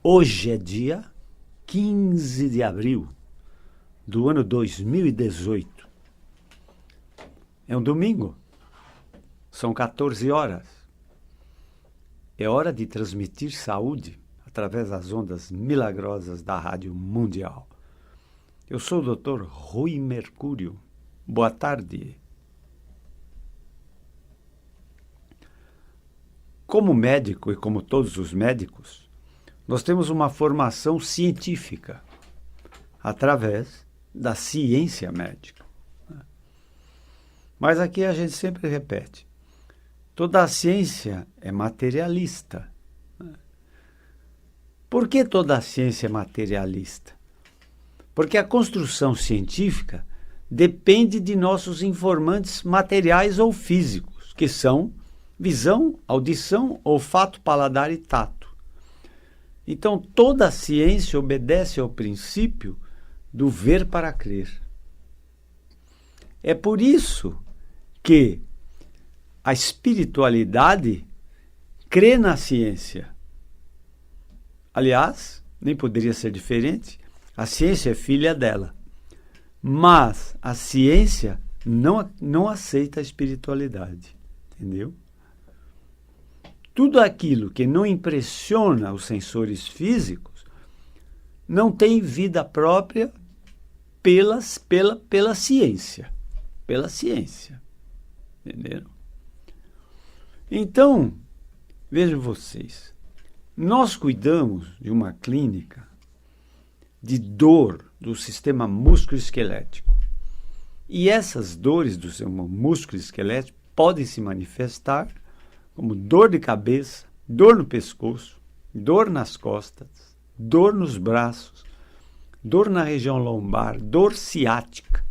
Hoje é dia 15 de abril do ano 2018. É um domingo. São 14 horas. É hora de transmitir saúde através das ondas milagrosas da Rádio Mundial. Eu sou o Dr. Rui Mercúrio. Boa tarde. Como médico e como todos os médicos, nós temos uma formação científica através da ciência médica. Mas aqui a gente sempre repete, toda a ciência é materialista. Por que toda a ciência é materialista? Porque a construção científica depende de nossos informantes materiais ou físicos, que são visão, audição, olfato, paladar e tato. Então, toda a ciência obedece ao princípio do ver para crer. É por isso que a espiritualidade crê na ciência. Aliás, nem poderia ser diferente, a ciência é filha dela. Mas a ciência não aceita a espiritualidade, entendeu? Tudo aquilo que não impressiona os sensores físicos não tem vida própria pela ciência. Pela ciência. Entenderam? Então, vejam vocês, nós cuidamos de uma clínica de dor do sistema músculo-esquelético. E essas dores do sistema músculo-esquelético podem se manifestar como dor de cabeça, dor no pescoço, dor nas costas, dor nos braços, dor na região lombar, dor ciática,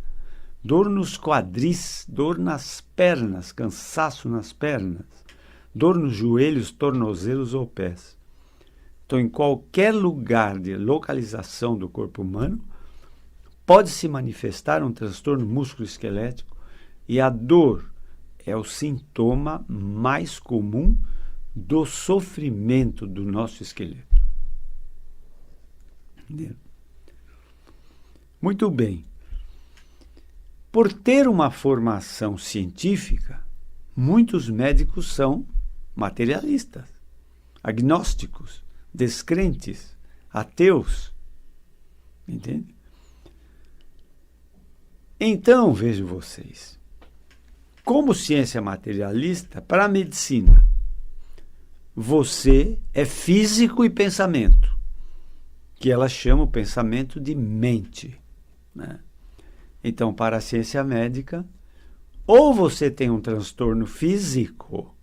dor nos quadris, dor nas pernas, cansaço nas pernas, dor nos joelhos, tornozelos ou pés. Então, em qualquer lugar de localização do corpo humano, pode se manifestar um transtorno músculo-esquelético e a dor é o sintoma mais comum do sofrimento do nosso esqueleto. Entendeu? Muito bem. Por ter uma formação científica, muitos médicos são materialistas, agnósticos, descrentes, ateus. Entende? Então, vejam vocês. Como ciência materialista, para a medicina, você é físico e pensamento, que ela chama o pensamento de mente, né? Então, para a ciência médica, ou você tem um transtorno físico,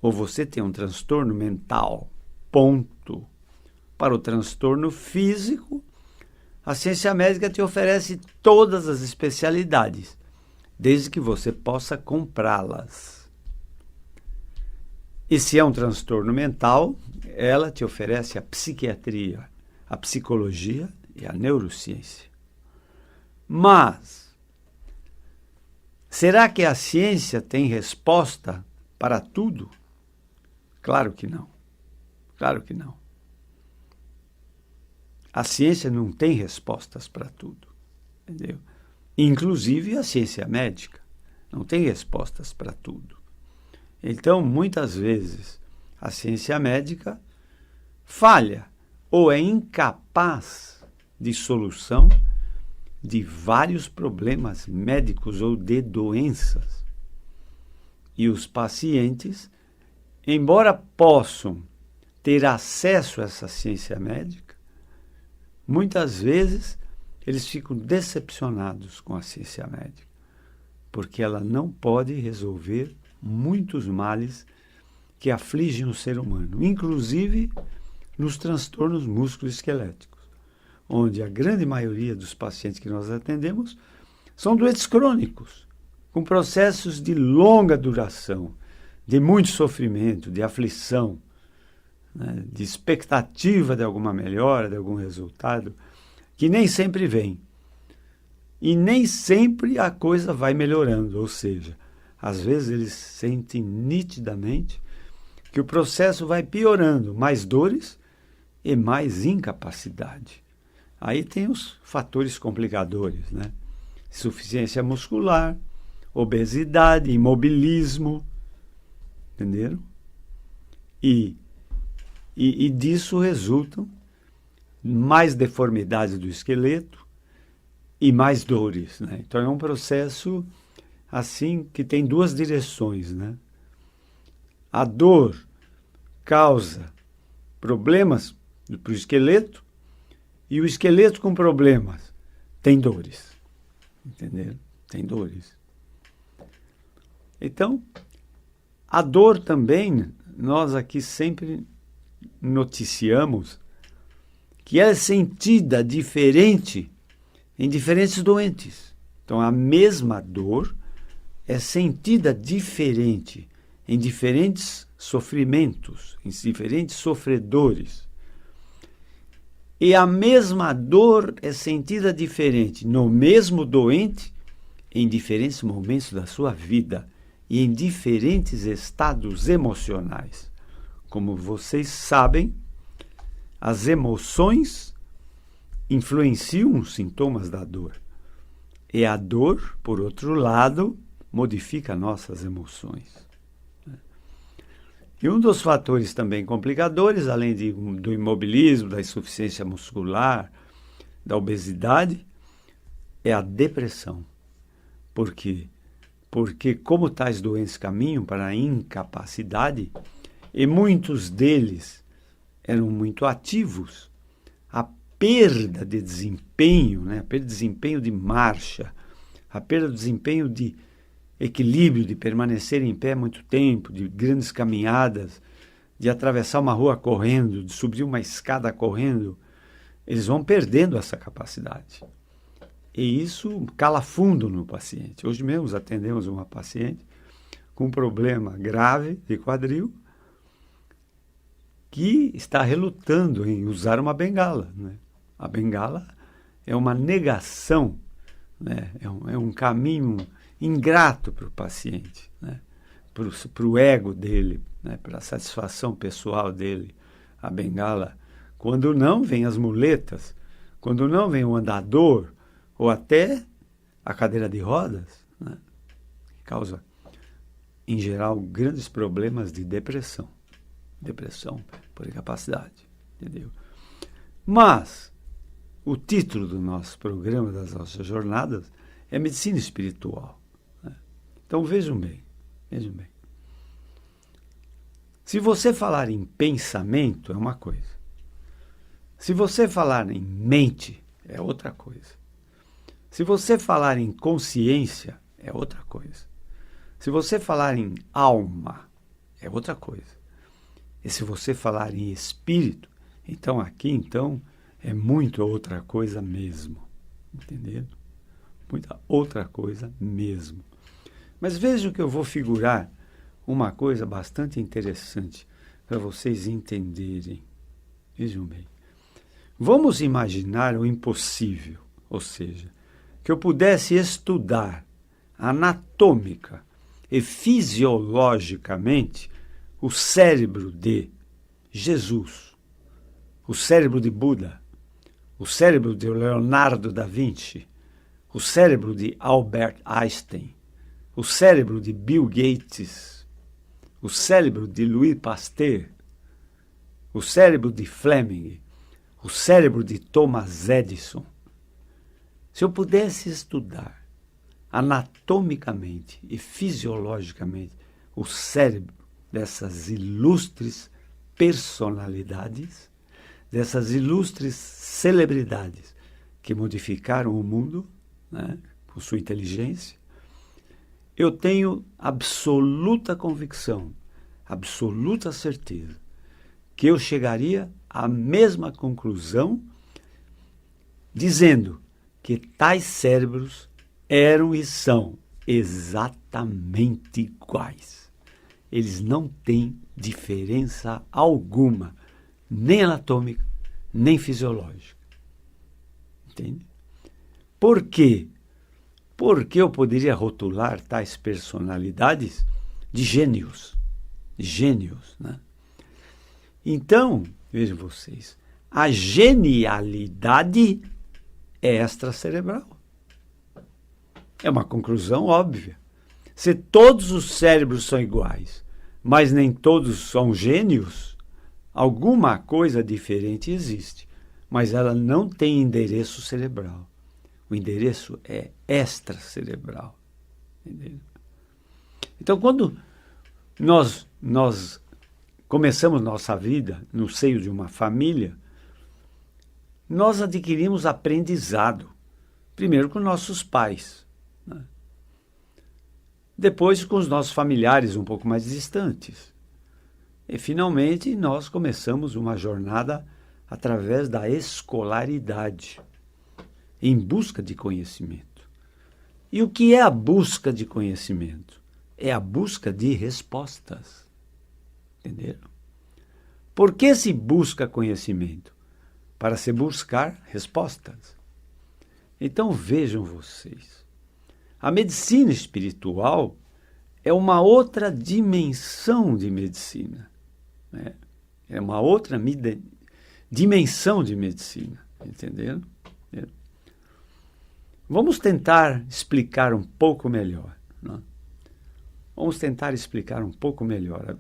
ou você tem um transtorno mental, ponto. Para o transtorno físico, a ciência médica te oferece todas as especialidades, desde que você possa comprá-las. E se é um transtorno mental, ela te oferece a psiquiatria, a psicologia e a neurociência. Mas, será que a ciência tem resposta para tudo? Claro que não. Claro que não. A ciência não tem respostas para tudo, entendeu? Inclusive a ciência médica não tem respostas para tudo. Então, muitas vezes, a ciência médica falha ou é incapaz de solução de vários problemas médicos ou de doenças. E os pacientes, embora possam ter acesso a essa ciência médica, muitas vezes eles ficam decepcionados com a ciência médica, porque ela não pode resolver muitos males que afligem o ser humano, inclusive nos transtornos músculo-esqueléticos, onde a grande maioria dos pacientes que nós atendemos são doentes crônicos, com processos de longa duração, de muito sofrimento, de aflição, né, de expectativa de alguma melhora, de algum resultado, que nem sempre vem. E nem sempre a coisa vai melhorando, ou seja, às vezes eles sentem nitidamente que o processo vai piorando, mais dores e mais incapacidade. Aí tem os fatores complicadores, né? Insuficiência muscular, obesidade, imobilismo, entenderam? E disso resultam mais deformidades do esqueleto e mais dores, né? Então é um processo assim que tem duas direções, né? A dor causa problemas para o esqueleto e o esqueleto com problemas tem dores, entenderam? Tem dores. Então, a dor também, nós aqui sempre noticiamos que ela é sentida diferente em diferentes doentes. Então, a mesma dor é sentida diferente em diferentes sofrimentos, em diferentes sofredores. E a mesma dor é sentida diferente no mesmo doente em diferentes momentos da sua vida e em diferentes estados emocionais. Como vocês sabem, as emoções influenciam os sintomas da dor. E a dor, por outro lado, modifica nossas emoções. E um dos fatores também complicadores, além do imobilismo, da insuficiência muscular, da obesidade, é a depressão. Por quê? Porque como tais doentes caminham para a incapacidade, e muitos deles eram muito ativos, a perda de desempenho, né? A perda de desempenho de marcha, a perda de desempenho de equilíbrio, de permanecer em pé muito tempo, de grandes caminhadas, de atravessar uma rua correndo, de subir uma escada correndo, eles vão perdendo essa capacidade. E isso cala fundo no paciente. Hoje mesmo atendemos uma paciente com um problema grave de quadril que está relutando em usar uma bengala, né? A bengala é uma negação, né? É um caminho ingrato para o paciente, né? Para o ego dele, né? Para a satisfação pessoal dele. A bengala, quando não, vem as muletas, quando não, vem o andador, ou até a cadeira de rodas, né? Que causa, em geral, grandes problemas de depressão. Depressão por incapacidade, entendeu? Mas o título do nosso programa, das nossas jornadas, é Medicina Espiritual, né? Então vejam bem. Se você falar em pensamento, é uma coisa. Se você falar em mente, é outra coisa. Se você falar em consciência, é outra coisa. Se você falar em alma, é outra coisa. E se você falar em espírito, então aqui é muito outra coisa mesmo. Entenderam? Muita outra coisa mesmo. Mas vejam que eu vou figurar uma coisa bastante interessante para vocês entenderem. Vejam bem. Vamos imaginar o impossível, ou seja, que eu pudesse estudar anatômica e fisiologicamente o cérebro de Jesus, o cérebro de Buda, o cérebro de Leonardo da Vinci, o cérebro de Albert Einstein, o cérebro de Bill Gates, o cérebro de Louis Pasteur, o cérebro de Fleming, o cérebro de Thomas Edison. Se eu pudesse estudar anatomicamente e fisiologicamente o cérebro dessas ilustres personalidades, dessas ilustres celebridades que modificaram o mundo, né, por sua inteligência, eu tenho absoluta convicção, absoluta certeza, que eu chegaria à mesma conclusão dizendo que tais cérebros eram e são exatamente iguais. Eles não têm diferença alguma, nem anatômica, nem fisiológica. Entende? Por quê? Porque eu poderia rotular tais personalidades de gênios. Gênios, né? Então, vejam vocês, a genialidade é extracerebral. É uma conclusão óbvia. Se todos os cérebros são iguais, mas nem todos são gênios, alguma coisa diferente existe, mas ela não tem endereço cerebral. O endereço é extracerebral. Entendeu? Então, quando nós começamos nossa vida no seio de uma família, nós adquirimos aprendizado, primeiro com nossos pais, né? Depois com os nossos familiares um pouco mais distantes. E, finalmente, nós começamos uma jornada através da escolaridade, em busca de conhecimento. E o que é a busca de conhecimento? É a busca de respostas. Entenderam? Por que se busca conhecimento? Para se buscar respostas. Então vejam vocês, a medicina espiritual é uma outra dimensão de medicina, né? É uma outra dimensão de medicina, entenderam? Vamos tentar explicar um pouco melhor, né? Vamos tentar explicar um pouco melhor.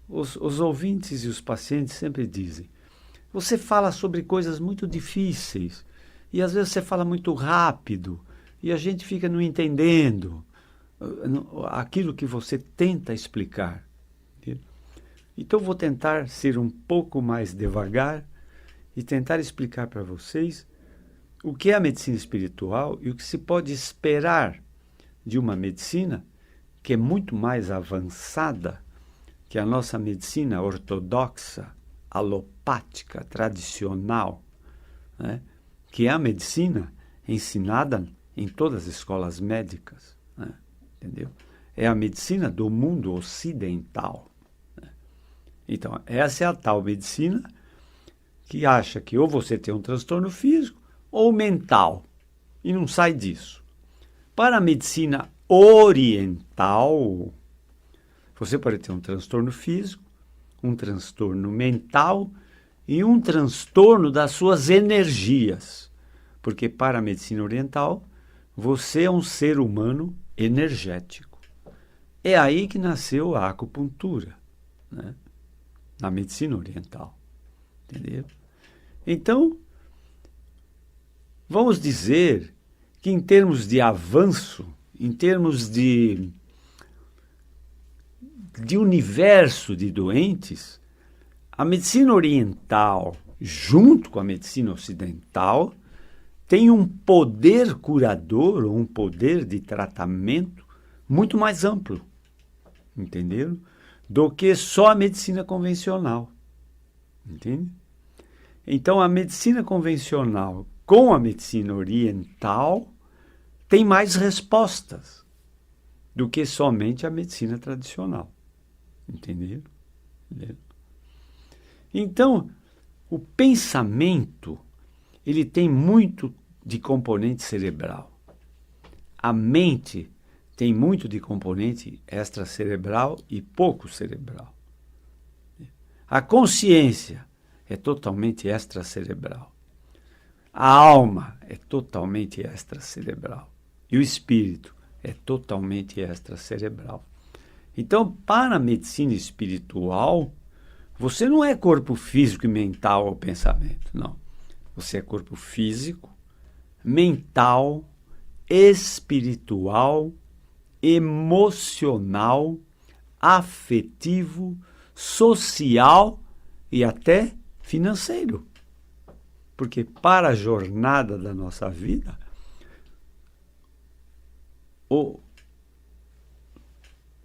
Os ouvintes e os pacientes sempre dizem: você fala sobre coisas muito difíceis e às vezes você fala muito rápido e a gente fica não entendendo aquilo que você tenta explicar. Então vou tentar ser um pouco mais devagar e tentar explicar para vocês o que é a medicina espiritual e o que se pode esperar de uma medicina que é muito mais avançada que a nossa medicina ortodoxa, alopática, tradicional, né? Que é a medicina ensinada em todas as escolas médicas, né? Entendeu? É a medicina do mundo ocidental, né? Então, essa é a tal medicina que acha que ou você tem um transtorno físico ou mental, e não sai disso. Para a medicina oriental, você pode ter um transtorno físico, um transtorno mental e um transtorno das suas energias. Porque para a medicina oriental, você é um ser humano energético. É aí que nasceu a acupuntura, né? Na medicina oriental. Entendeu? Então, vamos dizer que em termos de avanço, em termos de universo de doentes, a medicina oriental, junto com a medicina ocidental, tem um poder curador, um poder de tratamento muito mais amplo, entenderam? Do que só a medicina convencional, entende? Então, a medicina convencional com a medicina oriental tem mais respostas do que somente a medicina tradicional. Entenderam? Então, o pensamento, ele tem muito de componente cerebral. A mente tem muito de componente extracerebral e pouco cerebral. A consciência é totalmente extracerebral. A alma é totalmente extracerebral. E o espírito é totalmente extracerebral. Então, para a medicina espiritual, você não é corpo físico e mental ou pensamento, não. Você é corpo físico, mental, espiritual, emocional, afetivo, social e até financeiro. Porque para a jornada da nossa vida, o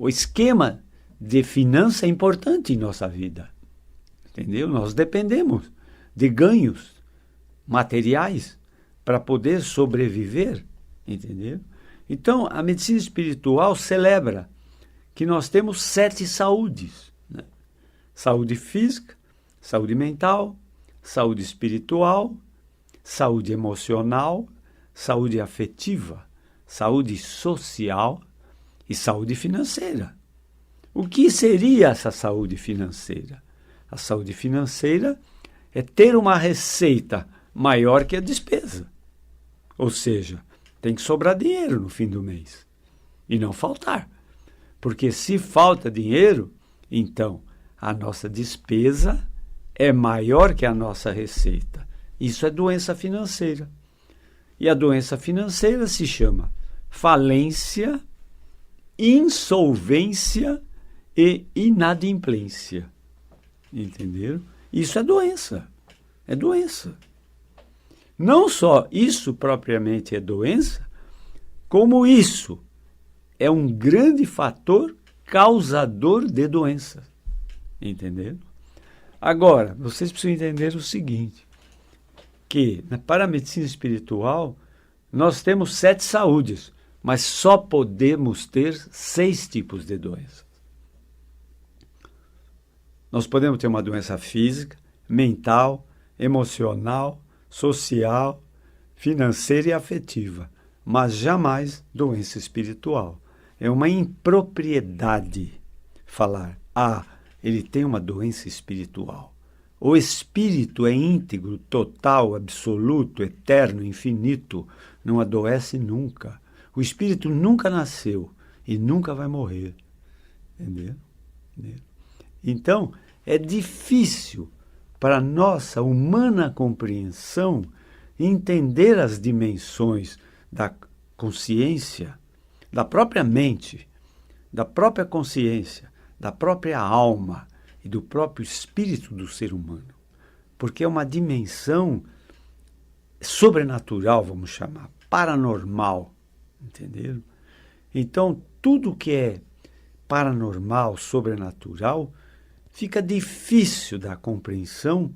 esquema de finança é importante em nossa vida. Entendeu? Nós dependemos de ganhos materiais para poder sobreviver. Entendeu? Então, a medicina espiritual celebra que nós temos 7 saúdes, né? Saúde física, saúde mental, saúde espiritual, saúde emocional, saúde afetiva, saúde social e saúde financeira. O que seria essa saúde financeira? A saúde financeira é ter uma receita maior que a despesa. Ou seja, tem que sobrar dinheiro no fim do mês e não faltar. Porque se falta dinheiro, então a nossa despesa é maior que a nossa receita. Isso é doença financeira. E a doença financeira se chama falência, insolvência e inadimplência. Entenderam? Isso é doença. É doença. Não só isso propriamente é doença, como isso é um grande fator causador de doença. Entenderam? Agora, vocês precisam entender o seguinte, que para a medicina espiritual, nós temos 7 saúdes, mas só podemos ter 6 tipos de doenças. Nós podemos ter uma doença física, mental, emocional, social, financeira e afetiva, mas jamais doença espiritual. É uma impropriedade falar, ele tem uma doença espiritual. O espírito é íntegro, total, absoluto, eterno, infinito, não adoece nunca. O espírito nunca nasceu e nunca vai morrer. Entendeu? Então, é difícil para a nossa humana compreensão entender as dimensões da consciência, da própria mente, da própria consciência, da própria alma e do próprio espírito do ser humano. Porque é uma dimensão sobrenatural, vamos chamar, paranormal, entenderam? Então, tudo que é paranormal, sobrenatural, fica difícil da compreensão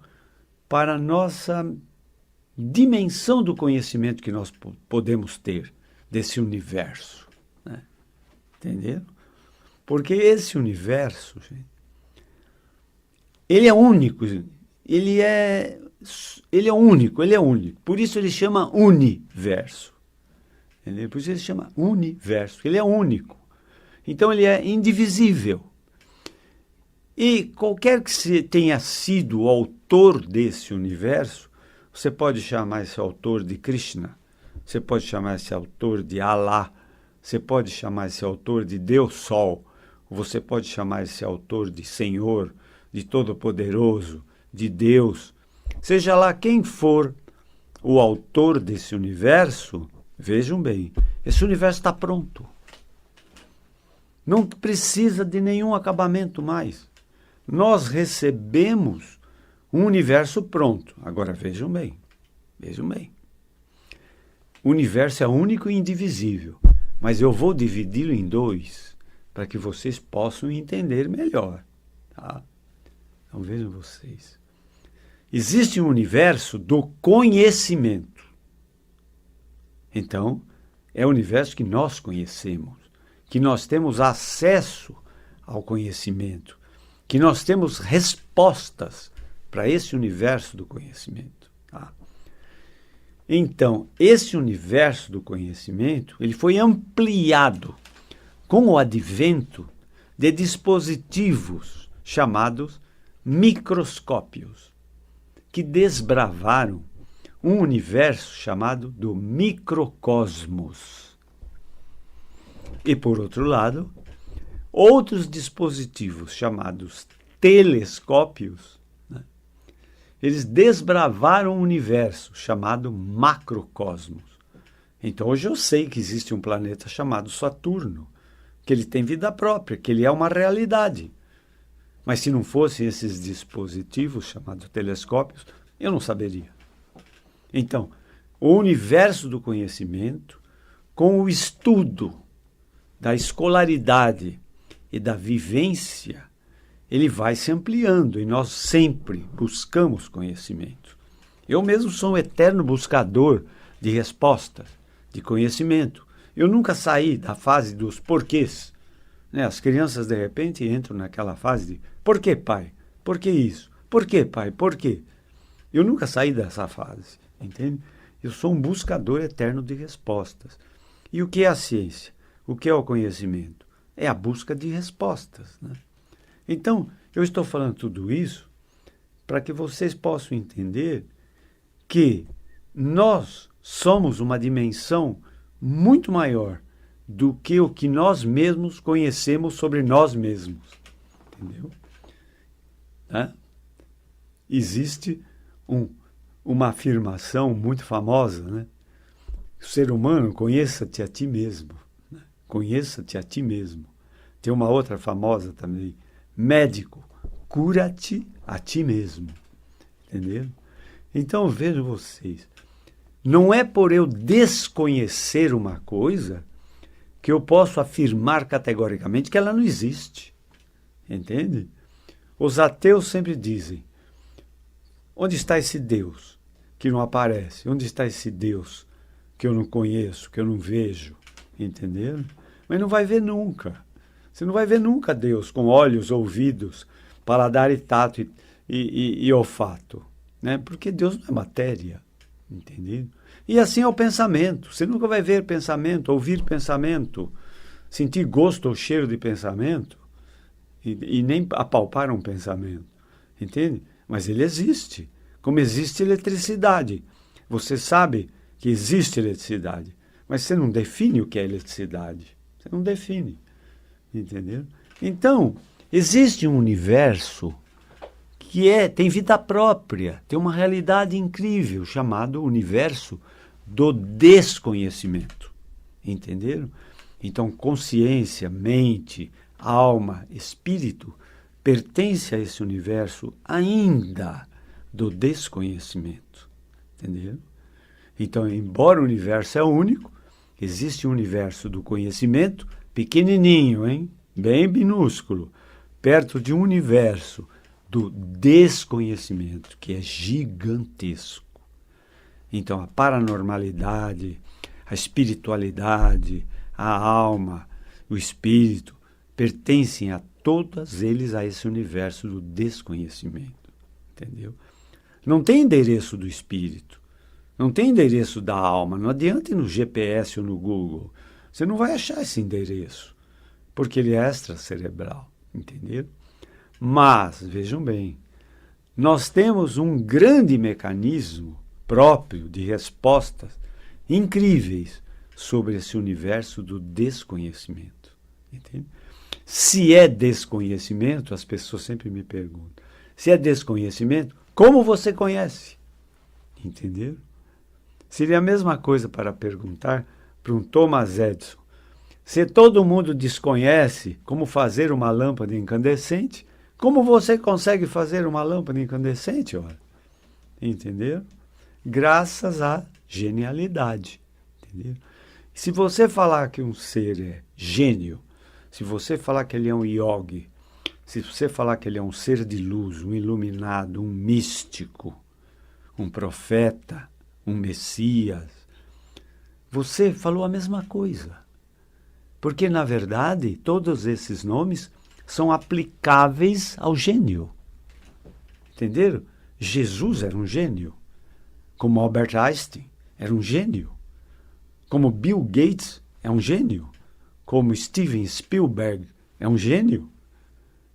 para a nossa dimensão do conhecimento que nós podemos ter desse universo. Né? Entenderam? Porque esse universo, gente, ele é único, ele é único, ele é único. Por isso ele chama universo. Entendeu? Por isso ele chama universo, ele é único. Então ele é indivisível. E qualquer que tenha sido o autor desse universo, você pode chamar esse autor de Krishna, você pode chamar esse autor de Allah, você pode chamar esse autor de Deus Sol, você pode chamar esse autor de Senhor, de Todo-Poderoso, de Deus. Seja lá quem for o autor desse universo, vejam bem, esse universo está pronto. Não precisa de nenhum acabamento mais. Nós recebemos um universo pronto. Agora vejam bem, vejam bem. O universo é único e indivisível, mas eu vou dividi-lo em 2 para que vocês possam entender melhor. Tá? Então vejam vocês. Existe um universo do conhecimento. Então, é o universo que nós conhecemos, que nós temos acesso ao conhecimento, que nós temos respostas para esse universo do conhecimento. Tá? Então, esse universo do conhecimento, ele foi ampliado com o advento de dispositivos chamados microscópios, que desbravaram um universo chamado do microcosmos. E, por outro lado, outros dispositivos chamados telescópios, né, eles desbravaram um universo chamado macrocosmos. Então, hoje eu sei que existe um planeta chamado Saturno, que ele tem vida própria, que ele é uma realidade. Mas se não fossem esses dispositivos chamados telescópios, eu não saberia. Então, o universo do conhecimento, com o estudo da escolaridade e da vivência, ele vai se ampliando e nós sempre buscamos conhecimento. Eu mesmo sou um eterno buscador de respostas, de conhecimento. Eu nunca saí da fase dos porquês. Né? As crianças, de repente, entram naquela fase de por que, pai? Por que isso? Por que, pai? Por quê? Eu nunca saí dessa fase, entende? Eu sou um buscador eterno de respostas. E o que é a ciência? O que é o conhecimento? É a busca de respostas. Né? Então, eu estou falando tudo isso para que vocês possam entender que nós somos uma dimensão muito maior do que o que nós mesmos conhecemos sobre nós mesmos. Entendeu? Existe uma afirmação muito famosa, né? O ser humano, conheça-te a ti mesmo. Né? Conheça-te a ti mesmo. Tem uma outra famosa também. Médico, cura-te a ti mesmo. Entendeu? Então, vejam vocês. Não é por eu desconhecer uma coisa que eu posso afirmar categoricamente que ela não existe. Entende? Os ateus sempre dizem, onde está esse Deus que não aparece? Onde está esse Deus que eu não conheço, que eu não vejo? Entenderam? Mas não vai ver nunca. Você não vai ver nunca Deus com olhos, ouvidos, paladar e tato e olfato. Né? Porque Deus não é matéria. Entendido? E assim é o pensamento. Você nunca vai ver pensamento, ouvir pensamento, sentir gosto ou cheiro de pensamento e nem apalpar um pensamento. Entende? Mas ele existe. Como existe eletricidade. Você sabe que existe eletricidade, mas você não define o que é eletricidade. Você não define. Entendeu? Então, existe um universo que tem vida própria, tem uma realidade incrível, chamado universo do desconhecimento. Entenderam? Então, consciência, mente, alma, espírito, pertence a esse universo ainda do desconhecimento. Entenderam? Então, embora o universo é único, existe um universo do conhecimento pequenininho, hein? Bem minúsculo, perto de um universo do desconhecimento, que é gigantesco. Então, a paranormalidade, a espiritualidade, a alma, o espírito, pertencem a todos eles a esse universo do desconhecimento. Entendeu? Não tem endereço do espírito, não tem endereço da alma. Não adianta ir no GPS ou no Google. Você não vai achar esse endereço, porque ele é extracerebral. Entendeu? Mas, vejam bem, nós temos um grande mecanismo próprio de respostas incríveis sobre esse universo do desconhecimento. Entende? Se é desconhecimento, as pessoas sempre me perguntam, se é desconhecimento, como você conhece? Entenderam? Seria a mesma coisa para perguntar para um Thomas Edison, se todo mundo desconhece como fazer uma lâmpada incandescente, como você consegue fazer uma lâmpada incandescente? Ora? Entenderam? Graças à genialidade. Entenderam? Se você falar que um ser é gênio, se você falar que ele é um yogi, se você falar que ele é um ser de luz, um iluminado, um místico, um profeta, um messias, você falou a mesma coisa. Porque, na verdade, todos esses nomes são aplicáveis ao gênio. Entenderam? Jesus era um gênio. Como Albert Einstein era um gênio. Como Bill Gates é um gênio. Como Steven Spielberg é um gênio.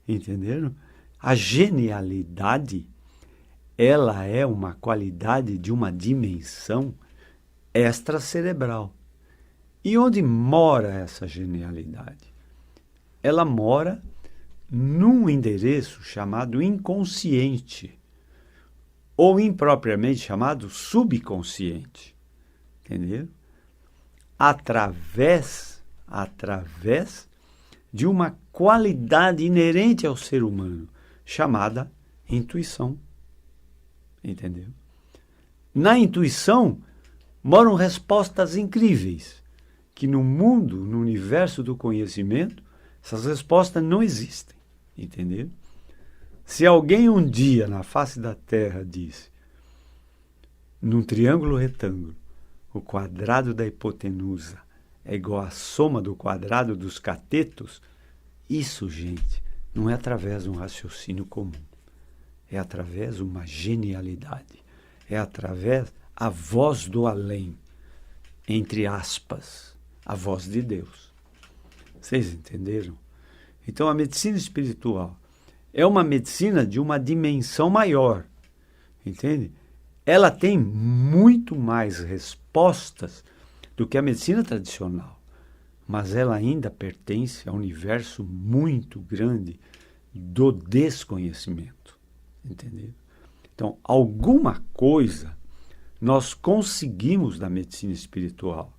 Entenderam? A genialidade, ela é uma qualidade de uma dimensão extracerebral. E onde mora essa genialidade? Ela mora num endereço chamado inconsciente, ou impropriamente chamado subconsciente. Entenderam? Através de uma qualidade inerente ao ser humano, chamada intuição. Entendeu? Na intuição moram respostas incríveis, que no mundo, no universo do conhecimento, essas respostas não existem. Entendeu? Se alguém um dia na face da Terra disse, num triângulo retângulo, o quadrado da hipotenusa é igual à soma do quadrado dos catetos, isso, gente, não é através de um raciocínio comum. É através de uma genialidade. É através a voz do além, entre aspas, a voz de Deus. Vocês entenderam? Então, a medicina espiritual, é uma medicina de uma dimensão maior, entende? Ela tem muito mais respostas do que a medicina tradicional, mas ela ainda pertence a um universo muito grande do desconhecimento, entendeu? Então, alguma coisa nós conseguimos da medicina espiritual,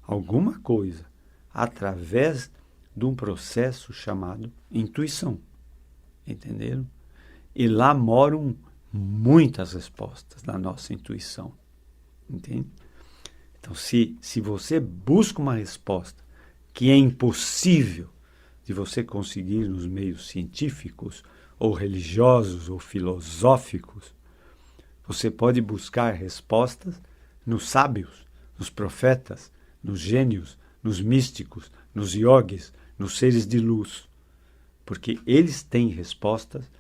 alguma coisa, através de um processo chamado intuição, entenderam? E lá moram muitas respostas da nossa intuição, entende? Então, se você busca uma resposta que é impossível de você conseguir nos meios científicos, ou religiosos, ou filosóficos, você pode buscar respostas nos sábios, nos profetas, nos gênios, nos místicos, nos yogis, nos seres de luz, porque eles têm respostas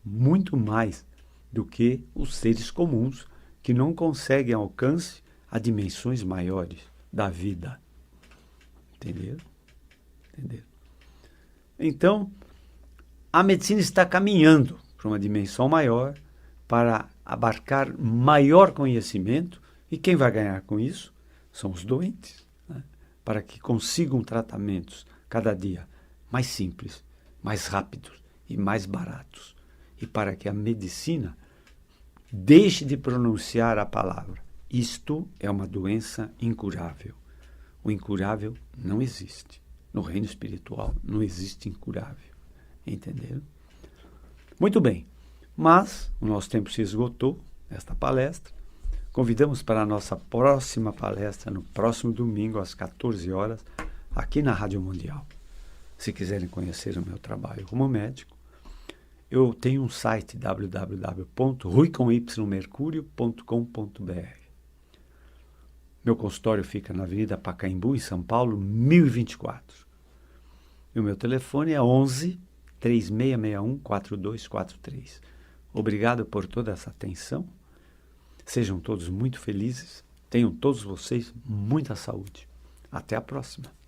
muito mais do que os seres comuns que não conseguem alcance a dimensões maiores da vida. Entenderam? Entenderam? Então, a medicina está caminhando para uma dimensão maior, para abarcar maior conhecimento, e quem vai ganhar com isso são os doentes, né? Para que consigam tratamentos cada dia mais simples, mais rápidos e mais baratos, e para que a medicina deixe de pronunciar a palavra: isto é uma doença incurável. O incurável não existe. No reino espiritual não existe incurável. Entenderam? Muito bem. Mas o nosso tempo se esgotou nesta palestra. Convidamos para a nossa próxima palestra no próximo domingo às 14 horas, aqui na Rádio Mundial. Se quiserem conhecer o meu trabalho como médico, eu tenho um site www.ruicomymercurio.com.br. Meu consultório fica na Avenida Pacaembu, em São Paulo, 1024. E o meu telefone é 11 3661 4243. Obrigado por toda essa atenção. Sejam todos muito felizes. Tenham todos vocês muita saúde. Até a próxima.